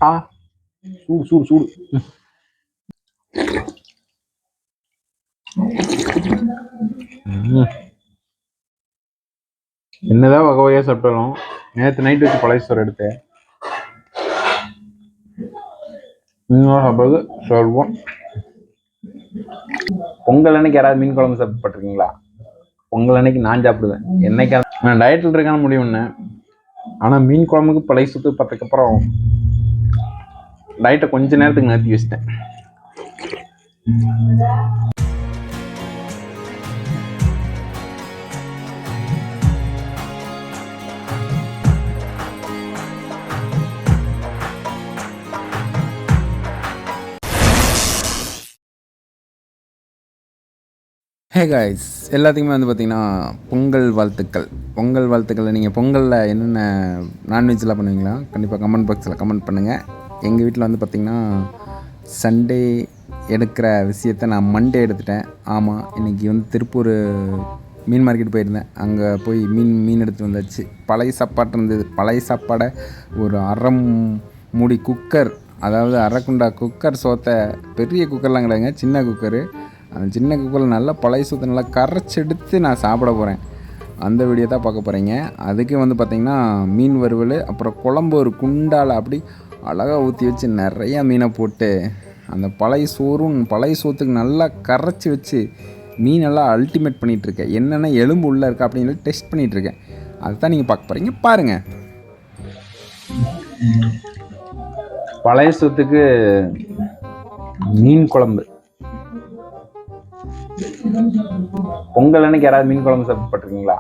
ஆ சூடு சூடு சூடு. என்னதான் வகை வகையாக சாப்பிட்டாலும் நேற்று நைட்டு வச்சு பழைய சோறு எடுத்தேன். சாப்பிட்றது சொல்வோம். பொங்கல் அன்னைக்கு யாராவது மீன் குழம்பு சாப்பிட்டுருக்கீங்களா? பொங்கல் அன்னைக்கு நான் சாப்பிடுவேன். என்னைக்கா நான் டயட்டில் இருக்கான முடிவுன்னு. ஆனால் மீன் குழம்புக்கு பழைய சுத்து பார்த்ததுக்கப்புறம் டயட்டை கொஞ்ச நேரத்துக்கு நிறுத்தி வச்சிட்டேன். ஹே காய்ஸ், எல்லாத்துக்குமே வந்து பார்த்திங்கன்னா பொங்கல் வாழ்த்துக்கள். பொங்கல் வாழ்த்துக்களில் நீங்கள் பொங்கலில் என்னென்ன நான்வெஜ்லாம் பண்ணுவீங்களா? கண்டிப்பாக கமெண்ட் பாக்ஸில் கமெண்ட் பண்ணுங்கள். எங்கள் வீட்டில் வந்து பார்த்திங்கன்னா சண்டே எடுக்கிற விஷயத்தை நான் மண்டே எடுத்துட்டேன். ஆமாம், இன்றைக்கி வந்து திருப்பூர் மீன் மார்க்கெட் போயிருந்தேன். அங்கே போய் மீன் எடுத்து வந்தாச்சு. பழைய சாப்பாடு இருந்தது. பழைய சாப்பாடை ஒரு அரை மூடி குக்கர், அதாவது அரைக்குண்டா குக்கர் சோத்தை, பெரிய குக்கர்லாம் கிடையாதுங்க, சின்ன குக்கரு. அந்த சின்ன குக்கரில் நல்லா பழைய சோத்தை நல்லா கரைச்செடுத்து நான் சாப்பிட போகிறேன். அந்த வீடியோ தான் பார்க்க போகிறீங்க. அதுக்கு வந்து பார்த்திங்கன்னா மீன் வறுவல், அப்புறம் குழம்பு ஒரு குண்டால் அப்படி அழகாக ஊற்றி வச்சு நிறையா மீனை போட்டு அந்த பழைய சோத்துக்கு நல்லா கரைச்சி வச்சு மீனெல்லாம் அல்டிமேட் பண்ணிகிட்ருக்கேன். என்னென்ன எலும்பு உள்ளே இருக்கா அப்படின்னு டெஸ்ட் பண்ணிகிட்ருக்கேன். அதுதான் நீங்கள் பார்க்க போகிறீங்க, பாருங்கள். பழைய சோத்துக்கு மீன் குழம்பு. பொங்கல் அன்னைக்கு யாராவது மீன் குழம்பு சாப்பிட்டுருக்கீங்களா?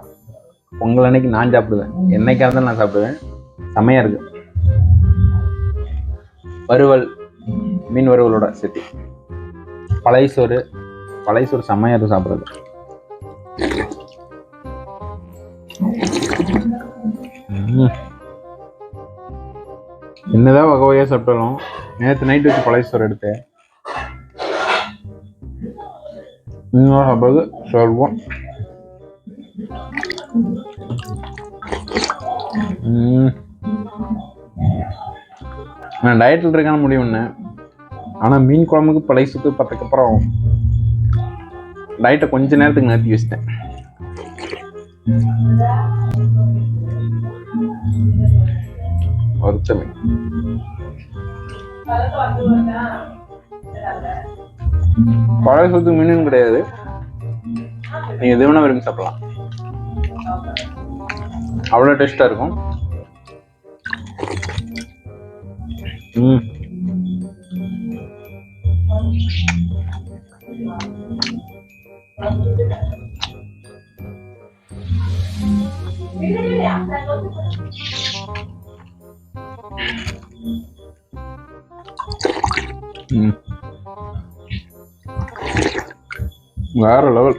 பொங்கல் அன்னைக்கு நான் சாப்பிடுவேன். என்னைக்கா இருந்தாலும் நான் சாப்பிடுவேன். செம்மையா இருக்கு. வறுவல், மீன் வறுவலோட சேர்த்து பழைய சோறு செம்மையா இருக்கும் சாப்பிட்றது. என்னதான் வகை வகையாக சாப்பிட்டாலும் நேற்று நைட்டு வச்சு பழைய சோறு எடுத்தேன். சாப்பிட்றது சொல்வோம். நான் டயட்டில் இருக்கான முடிவுன்னு. ஆனால் மீன் குழம்புக்கு பழைய சுத்து பார்த்ததுக்கப்புறம் டயட்டை கொஞ்ச நேரத்துக்கு நிறுத்தி வச்சிட்டேன். வருத்தமே பழைய சொத்துக்கு மீன் கிடையாது. நீங்க எது வேணா விரும்பி சாப்பிடலாம். அவ்வளோ டேஸ்டா இருக்கும். வேற லெவல்.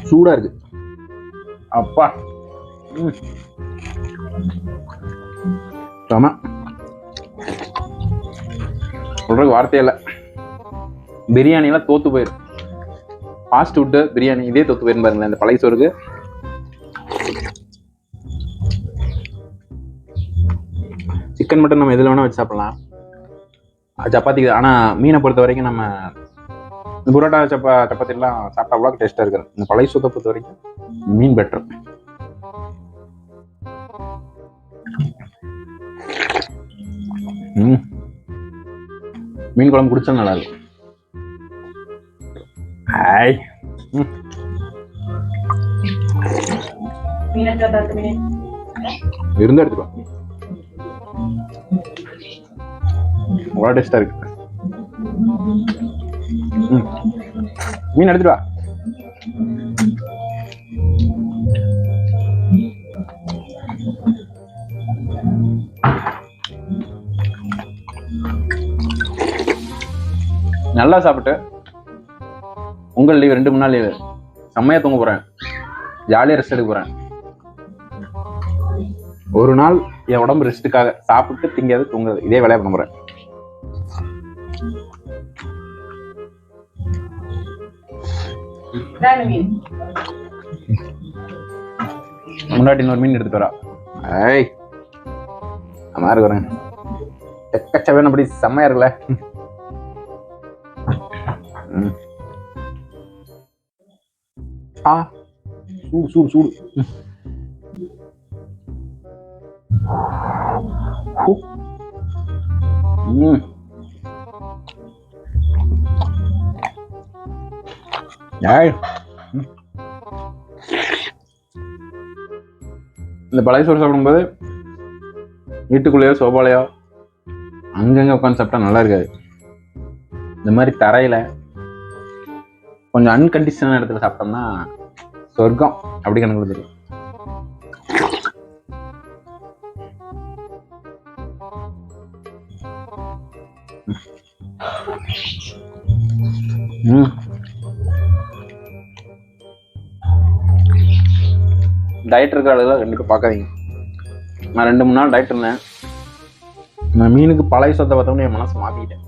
சூடா இருக்கு. அப்பா சொல்றதுக்கு வார்த்தையே இல்லை. பிரியாணிலாம் தோத்து போயிடும். ஃபாஸ்ட் ஃபுட்டு பிரியாணி இதே தோத்து போயிரும் பாருங்களேன். இந்த பழைய சோறுக்கு சிக்கன் மட்டும் நம்ம எதில் வேணா வச்சு சாப்பிடலாம். சப்பாத்தி. ஆனால் மீனை பொறுத்த வரைக்கும் நம்ம புரோட்டா சப்பாத்திலாம் சாப்பிட்டா அவ்வளோ டேஸ்ட்டாக இருக்குது. இந்த பழைய சோத்தை பொறுத்த வரைக்கும் மீன் பெட்டர். மீன் குழம்பு குடிச்சா நல்லா இருக்கும். இருந்தா எடுத்துக்கோ. அவ்வளோ டேஸ்டா இருக்கு. மீன் எடுத்துட்டு வா. நல்லா சாப்பிட்டு உங்கள் லீவ் 2-3 நாள் லீவு செம்மையா தூங்க போறேன். ஜாலியா ரெஸ்ட் எடுக்க போறேன். ஒரு நாள் என் உடம்பு ரெஸ்ட்டுக்காக சாப்பிட்டு திங்காது தூங்குறது இதே வேலையா பண்ண போறேன். முன்னாடி இன்னொரு மீன் எடுத்துட்டு வரா. ஏய் நல்லா இருக்கிறேன். எக்கச்சவன் அப்படி செம்மையா இருக்குல்ல. ஆ சூடு சூடு சூடு. ஏய் இந்த பழைய சோறு சாப்பிடும்போது வீட்டுக்குள்ளேயோ சோபாலையோ அங்கங்க உட்காந்து சாப்பிட்டா நல்லா இருக்காது. இந்த மாதிரி தரையில கொஞ்சம் அன்கண்டிஷனான இடத்துல சாப்பிட்டோம்னா சொர்க்கம் அப்படி கணக்கு தெரியும். டயட் இருக்கிற ஆளுகளை கண்டிப்பாக பார்க்காதீங்க. நான் 2-3 நாள் டயட் இருந்தேன். நான் மீனுக்கு பழைய சொத்தை பார்த்தோம்னு என் மனசு மாற்றிக்கிட்டேன்.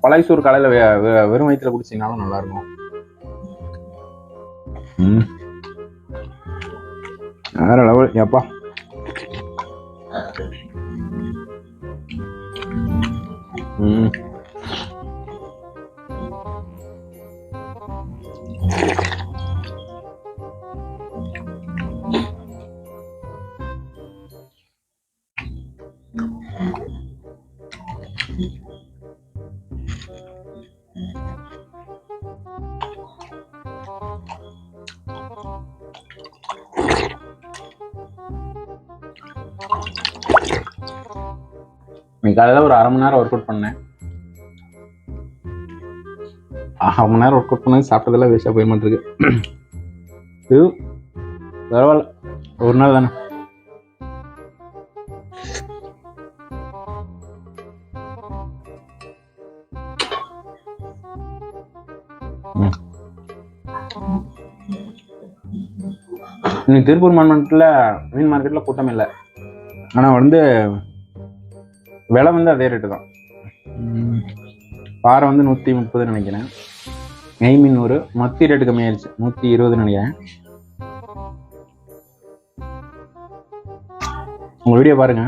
பழைய சோறு காலையில் வெறும் வயிற்றுல குடிச்சிங்கனாலும் நல்லா இருக்கும். வேற லெவல் ஏப்பா. இன்னைக்கு காலையில் ஒரு 1/2 மணி நேரம் ஒர்க் அவுட் பண்ணேன். 1/2 மணி நேரம் ஒர்க் அவுட் பண்ணது சாப்பிட்டதெல்லாம் வேஸ்ட்டாக போய் மாட்டிருக்கு. இது பரவாயில்ல, ஒரு நாள் தானே. இன்னைக்கு திருப்பூர் மார்க்கெட்டில் மீன் மார்க்கெட்டில் கூட்டம் இல்லை. ஆனால் வந்து விலை வந்து அதே ரேட்டு தான். பாறை வந்து 130 நினைக்கிறேன். நெய் மீன் 100. மத்தி ரேட்டு கம்மியாயிருச்சு, 120 நினைக்கிறேன். உங்க வீடியோ பாருங்க,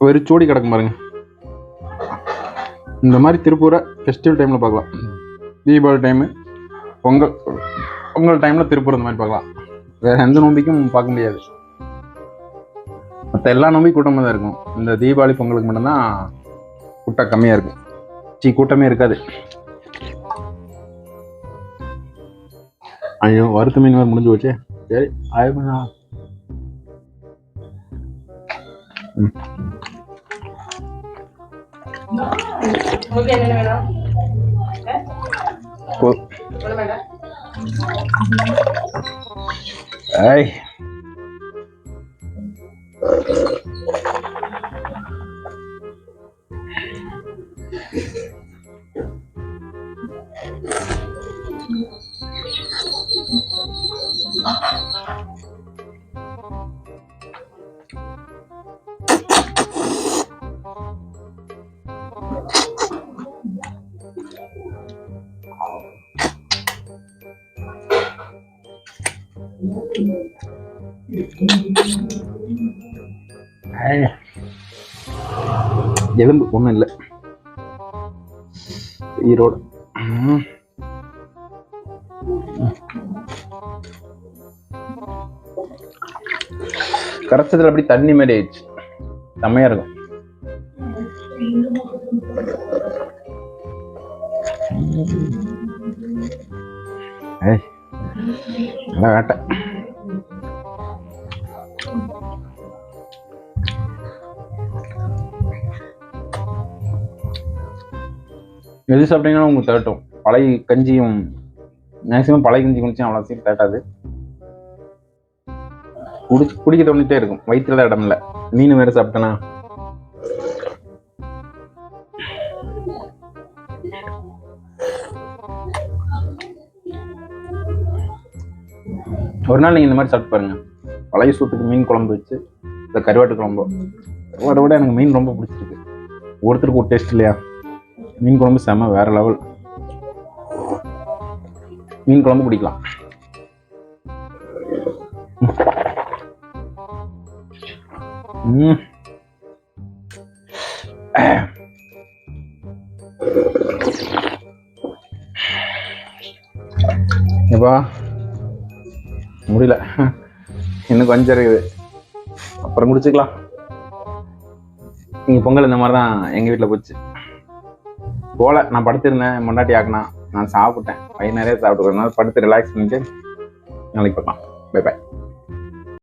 ஒரு சோடி கிடக்கும் பாருங்க. இந்த மாதிரி திருப்பூரை ஃபெஸ்டிவல் டைமில் பார்க்கலாம். தீபாவளி டைமு, பொங்கல் டைமில் திருப்பூர் இந்த மாதிரி பார்க்கலாம். வேறு எந்த நோம்பிக்கும் பார்க்க முடியாது. மற்ற எல்லா நோம்பிக்கும் கூட்டமாக தான் இருக்கும். இந்த தீபாவளி பொங்கலுக்கு மட்டும்தான் கூட்டம் கம்மியாக இருக்கும். கூட்டமே இருக்காது. ஐயோ, வறுத்த மீன் வேறு முடிஞ்சு போச்சு. சரி, ஆயிரமா ஐய் எலும்பு ஒன்றும் இல்லை. ஈரோடு கரைச்சதுல அப்படி தண்ணி மாதிரி ஆயிடுச்சு. செம்மையா இருக்கும். நல்லா வேட்டை. எது சாப்பிட்டீங்கன்னா உங்களுக்கு தரட்டும். பழைய கஞ்சியும் மேக்சிமம் பழைய கஞ்சி குடிச்சு அவ்வளோ சீக்கிரம் தட்டாது. குடிக்க தோண்டிட்டே இருக்கும். வயிற்றுல இடம் இல்லை. மீன் வேற சாப்பிட்டேன்னா ஒரு நாள் நீங்கள் இந்த மாதிரி சாப்பிட்டு பாருங்க. பழைய சூத்துக்கு மீன் குழம்பு வச்சு இந்த கருவாட்டு குழம்பு. கருவாட்டை விட எனக்கு மீன் ரொம்ப பிடிச்சிருக்கு. ஒருத்தருக்கு ஒரு டேஸ்ட் இல்லையா? மீன் குழம்பு செம்ம வேற லெவல். மீன் குழம்பு குடிக்கலாம். எப்பா முடியல, இன்னும் கொஞ்சம் இருக்குது, அப்புறம் குடிச்சுக்கலாம். நீங்கள் பொங்கல் இந்த மாதிரி தான் எங்கள் வீட்டில் போச்சு. போல நான் படுத்திருந்தேன், முன்னாடி ஆக்குனா நான் சாப்பிட்டேன், வயிறு நிறைய சாப்பிட்டுக்கிறதுனால படுத்து ரிலாக்ஸ் பண்ணிட்டு நாளைக்கு பார்க்கலாம். Bye bye.